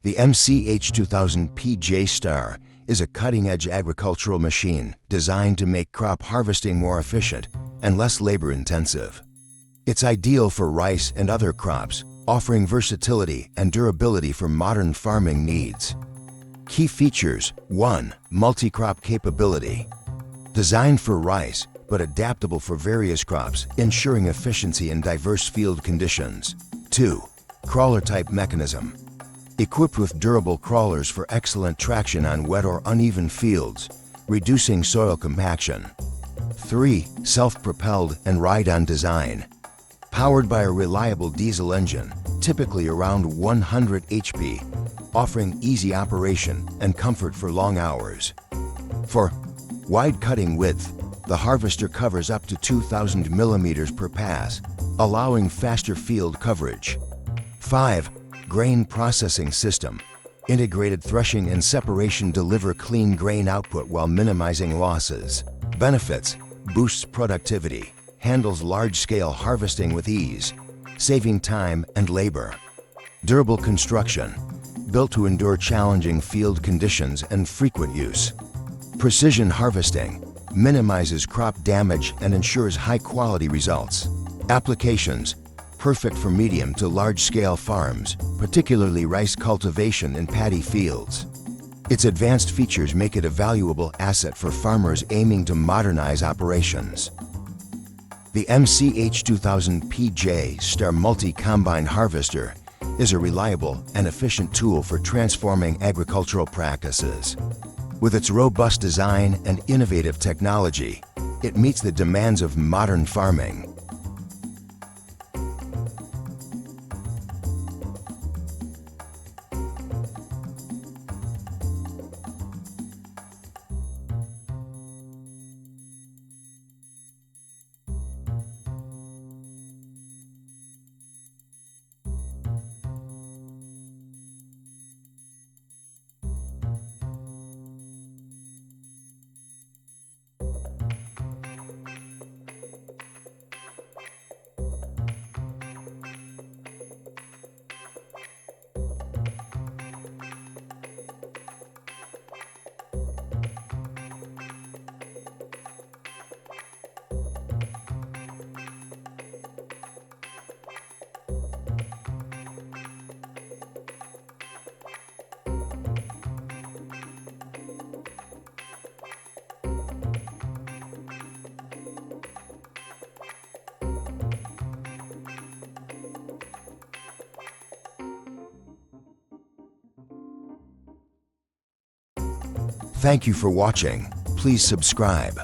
The MCH 2000 PJ Star is a cutting-edge agricultural machine designed to make crop harvesting more efficient and less labor-intensive. It's ideal for rice and other crops, offering versatility and durability for modern farming needs. Key features: 1. Multi-crop capability. Designed for rice, but adaptable for various crops, ensuring efficiency in diverse field conditions. 2. Crawler-type mechanism. Equipped with durable crawlers for excellent traction on wet or uneven fields, reducing soil compaction. 3. Self-propelled and ride-on design. Powered by a reliable diesel engine, typically around 100 HP, offering easy operation and comfort for long hours. 4. Wide cutting width. The harvester covers up to 2,000 millimeters per pass, allowing faster field coverage. 5. Grain processing system. Integrated threshing and separation deliver clean grain output while minimizing losses. Benefits: boosts productivity, handles large-scale harvesting with ease, saving time and labor. Durable construction. Built to endure challenging field conditions and frequent use. Precision harvesting. Minimizes crop damage and ensures high-quality results. Applications: perfect for medium to large-scale farms, particularly rice cultivation and paddy fields. Its advanced features make it a valuable asset for farmers aiming to modernize operations. The MCH 2000 PJ Star Multi-Combine Harvester is a reliable and efficient tool for transforming agricultural practices. With its robust design and innovative technology, it meets the demands of modern farming. Thank you for watching. Please subscribe.